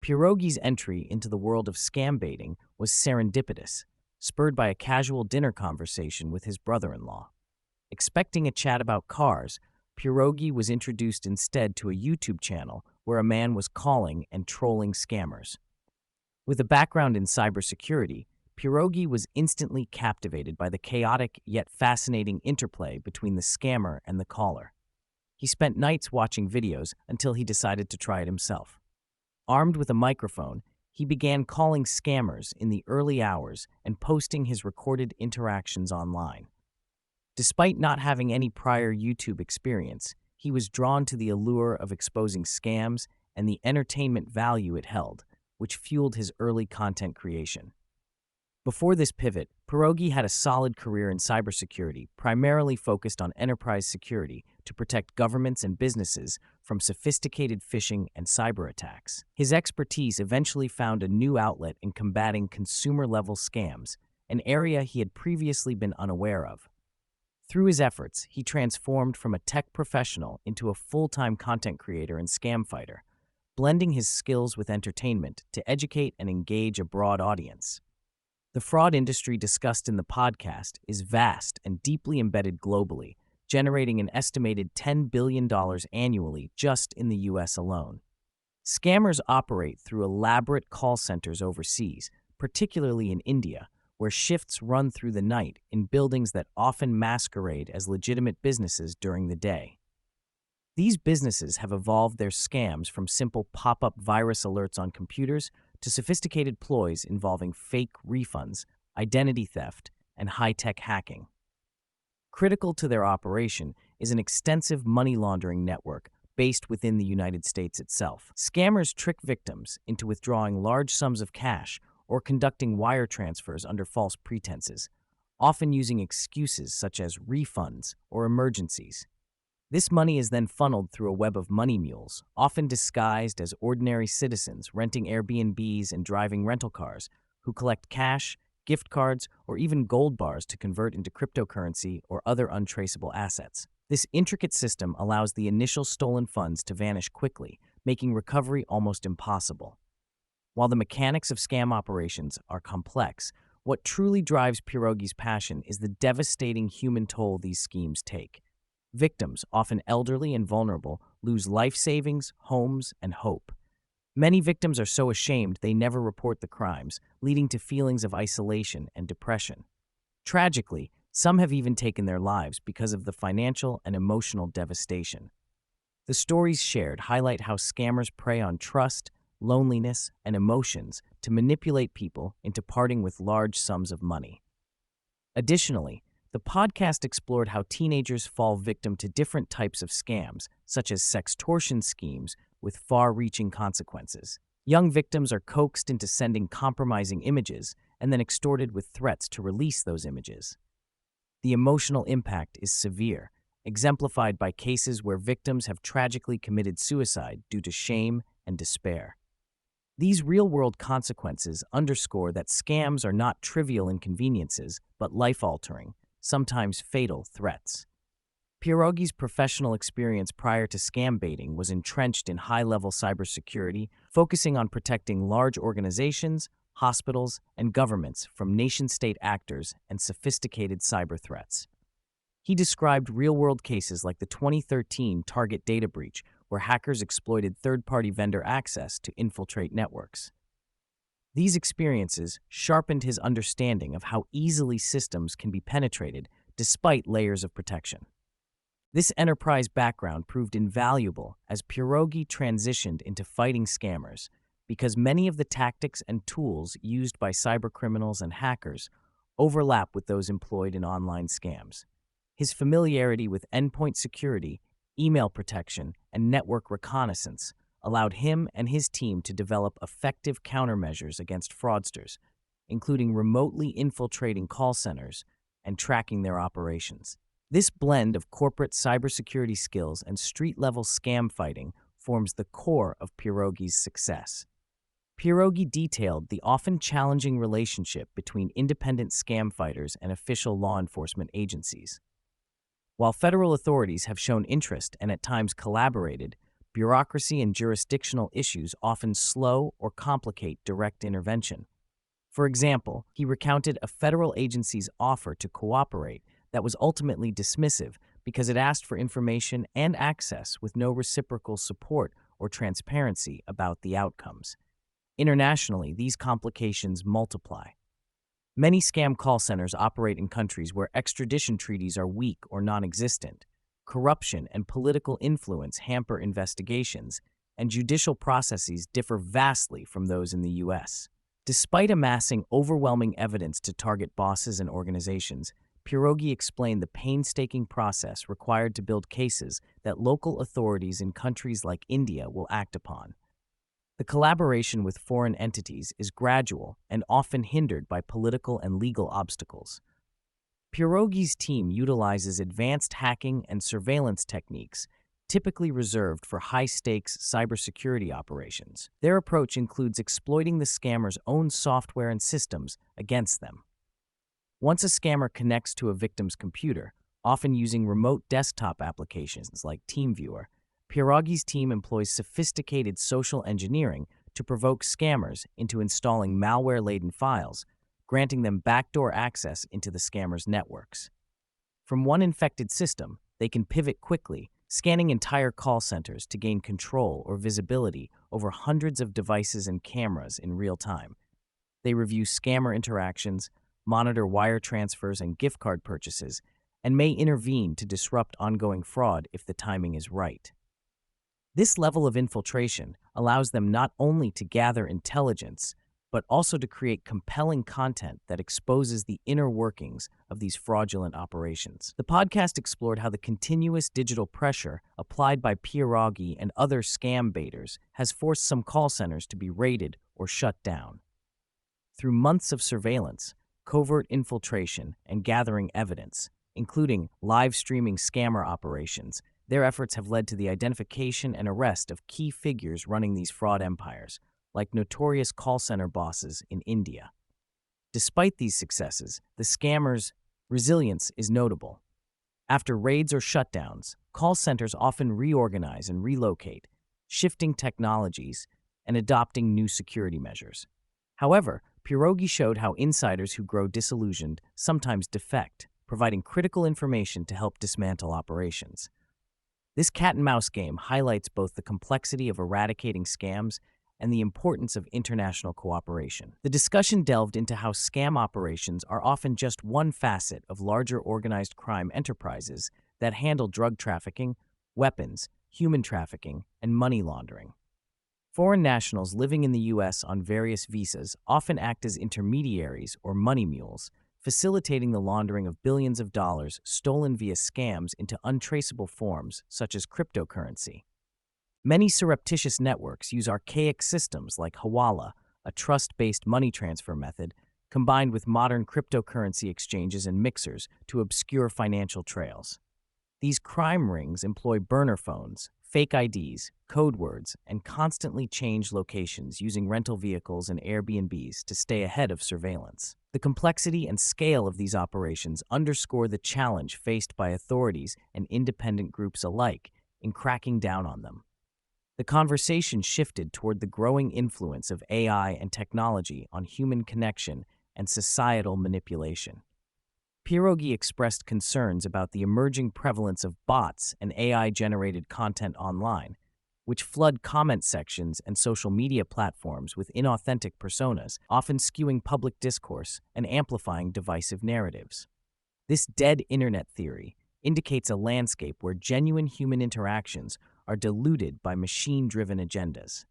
Pierogi's entry into the world of scam baiting was serendipitous, spurred by a casual dinner conversation with his brother-in-law. Expecting a chat about cars, Pierogi was introduced instead to a YouTube channel where a man was calling and trolling scammers. With a background in cybersecurity, Pierogi was instantly captivated by the chaotic yet fascinating interplay between the scammer and the caller. He spent nights watching videos until he decided to try it himself. Armed with a microphone, he began calling scammers in the early hours and posting his recorded interactions online. Despite not having any prior YouTube experience, he was drawn to the allure of exposing scams and the entertainment value it held, which fueled his early content creation. Before this pivot, Pierogi had a solid career in cybersecurity, primarily focused on enterprise security to protect governments and businesses from sophisticated phishing and cyber attacks. His expertise eventually found a new outlet in combating consumer-level scams, an area he had previously been unaware of. Through his efforts, he transformed from a tech professional into a full-time content creator and scam fighter, blending his skills with entertainment to educate and engage a broad audience. The fraud industry discussed in the podcast is vast and deeply embedded globally, generating an estimated $10 billion annually just in the US alone. Scammers operate through elaborate call centers overseas, particularly in India, where shifts run through the night in buildings that often masquerade as legitimate businesses during the day. These businesses have evolved their scams from simple pop-up virus alerts on computers to sophisticated ploys involving fake refunds, identity theft, and high-tech hacking. Critical to their operation is an extensive money laundering network based within the United States itself. Scammers trick victims into withdrawing large sums of cash or conducting wire transfers under false pretenses, often using excuses such as refunds or emergencies. This money is then funneled through a web of money mules, often disguised as ordinary citizens renting Airbnbs and driving rental cars, who collect cash, gift cards, or even gold bars to convert into cryptocurrency or other untraceable assets. This intricate system allows the initial stolen funds to vanish quickly, making recovery almost impossible. While the mechanics of scam operations are complex, what truly drives Pierogi's passion is the devastating human toll these schemes take. Victims, often elderly and vulnerable, lose life savings, homes, and hope. Many victims are so ashamed they never report the crimes, leading to feelings of isolation and depression. Tragically, some have even taken their lives because of the financial and emotional devastation. The stories shared highlight how scammers prey on trust, loneliness, and emotions to manipulate people into parting with large sums of money. Additionally, the podcast explored how teenagers fall victim to different types of scams, such as sextortion schemes with far-reaching consequences. Young victims are coaxed into sending compromising images and then extorted with threats to release those images. The emotional impact is severe, exemplified by cases where victims have tragically committed suicide due to shame and despair. These real-world consequences underscore that scams are not trivial inconveniences, but life-altering, sometimes fatal threats. Pierogi's professional experience prior to scam baiting was entrenched in high-level cybersecurity, focusing on protecting large organizations, hospitals, and governments from nation-state actors and sophisticated cyber threats. He described real-world cases like the 2013 Target data breach, where hackers exploited third-party vendor access to infiltrate networks. These experiences sharpened his understanding of how easily systems can be penetrated despite layers of protection. This enterprise background proved invaluable as Pierogi transitioned into fighting scammers, because many of the tactics and tools used by cybercriminals and hackers overlap with those employed in online scams. His familiarity with endpoint security, email protection, and network reconnaissance allowed him and his team to develop effective countermeasures against fraudsters, including remotely infiltrating call centers and tracking their operations. This blend of corporate cybersecurity skills and street-level scam fighting forms the core of Pierogi's success. Pierogi detailed the often challenging relationship between independent scam fighters and official law enforcement agencies. While federal authorities have shown interest and at times collaborated, bureaucracy and jurisdictional issues often slow or complicate direct intervention. For example, he recounted a federal agency's offer to cooperate that was ultimately dismissive because it asked for information and access with no reciprocal support or transparency about the outcomes. Internationally, these complications multiply. Many scam call centers operate in countries where extradition treaties are weak or non-existent. Corruption and political influence hamper investigations, and judicial processes differ vastly from those in the U.S. Despite amassing overwhelming evidence to target bosses and organizations, Pierogi explained the painstaking process required to build cases that local authorities in countries like India will act upon. The collaboration with foreign entities is gradual and often hindered by political and legal obstacles. Pierogi's team utilizes advanced hacking and surveillance techniques typically reserved for high-stakes cybersecurity operations. Their approach includes exploiting the scammer's own software and systems against them. Once a scammer connects to a victim's computer, often using remote desktop applications like TeamViewer, Pierogi's team employs sophisticated social engineering to provoke scammers into installing malware-laden files, granting them backdoor access into the scammer's networks. From one infected system, they can pivot quickly, scanning entire call centers to gain control or visibility over hundreds of devices and cameras in real time. They review scammer interactions, monitor wire transfers and gift card purchases, and may intervene to disrupt ongoing fraud if the timing is right. This level of infiltration allows them not only to gather intelligence, but also to create compelling content that exposes the inner workings of these fraudulent operations. The podcast explored how the continuous digital pressure applied by Pierogi and other scam baiters has forced some call centers to be raided or shut down. Through months of surveillance, covert infiltration, and gathering evidence, including live streaming scammer operations, their efforts have led to the identification and arrest of key figures running these fraud empires, like notorious call center bosses in India. Despite these successes, the scammers' resilience is notable. After raids or shutdowns, call centers often reorganize and relocate, shifting technologies and adopting new security measures. However, Pierogi showed how insiders who grow disillusioned sometimes defect, providing critical information to help dismantle operations. This cat-and-mouse game highlights both the complexity of eradicating scams and the importance of international cooperation. The discussion delved into how scam operations are often just one facet of larger organized crime enterprises that handle drug trafficking, weapons, human trafficking, and money laundering. Foreign nationals living in the U.S. on various visas often act as intermediaries or money mules, facilitating the laundering of billions of dollars stolen via scams into untraceable forms such as cryptocurrency. Many surreptitious networks use archaic systems like Hawala, a trust-based money transfer method, combined with modern cryptocurrency exchanges and mixers to obscure financial trails. These crime rings employ burner phones, fake IDs, code words, and constantly change locations using rental vehicles and Airbnbs to stay ahead of surveillance. The complexity and scale of these operations underscore the challenge faced by authorities and independent groups alike in cracking down on them. The conversation shifted toward the growing influence of AI and technology on human connection and societal manipulation. Pierogi expressed concerns about the emerging prevalence of bots and AI-generated content online, which flood comment sections and social media platforms with inauthentic personas, often skewing public discourse and amplifying divisive narratives. This dead internet theory indicates a landscape where genuine human interactions are diluted by machine-driven agendas.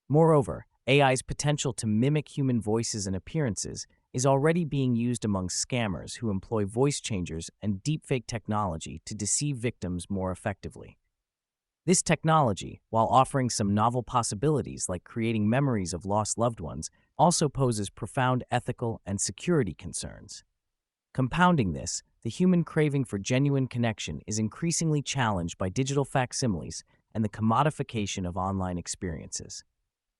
Moreover, AI's potential to mimic human voices and appearances is already being used among scammers who employ voice changers and deepfake technology to deceive victims more effectively. This technology, while offering some novel possibilities like creating memories of lost loved ones, also poses profound ethical and security concerns. Compounding this, the human craving for genuine connection is increasingly challenged by digital facsimiles and the commodification of online experiences.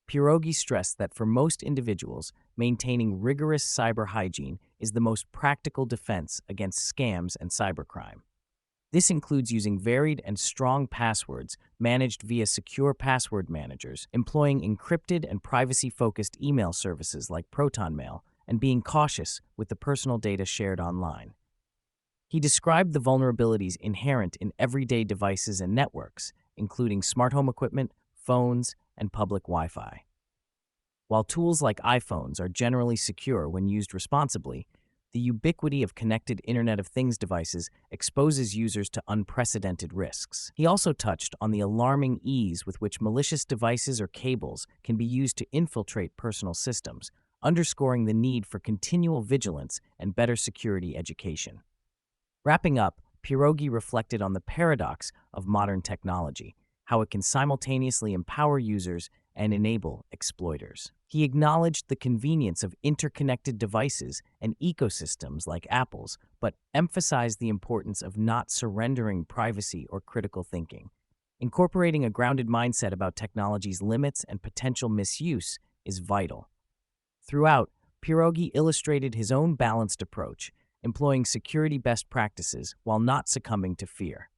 Pierogi stressed that for most individuals, maintaining rigorous cyber hygiene is the most practical defense against scams and cybercrime. This includes using varied and strong passwords managed via secure password managers, employing encrypted and privacy-focused email services like ProtonMail, and being cautious with the personal data shared online. He described the vulnerabilities inherent in everyday devices and networks, including smart home equipment, phones, and public Wi-Fi. While tools like iPhones are generally secure when used responsibly, the ubiquity of connected Internet of Things devices exposes users to unprecedented risks. He also touched on the alarming ease with which malicious devices or cables can be used to infiltrate personal systems, underscoring the need for continual vigilance and better security education. Wrapping up, Pierogi reflected on the paradox of modern technology, how it can simultaneously empower users and enable exploiters. He acknowledged the convenience of interconnected devices and ecosystems like Apple's, but emphasized the importance of not surrendering privacy or critical thinking. Incorporating a grounded mindset about technology's limits and potential misuse is vital. Throughout, Pierogi illustrated his own balanced approach, employing security best practices while not succumbing to fear.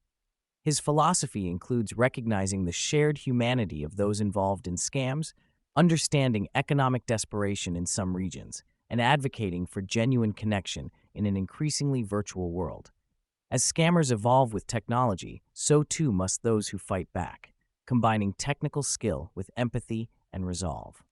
His philosophy includes recognizing the shared humanity of those involved in scams, understanding economic desperation in some regions, and advocating for genuine connection in an increasingly virtual world. As scammers evolve with technology, so too must those who fight back, combining technical skill with empathy and resolve.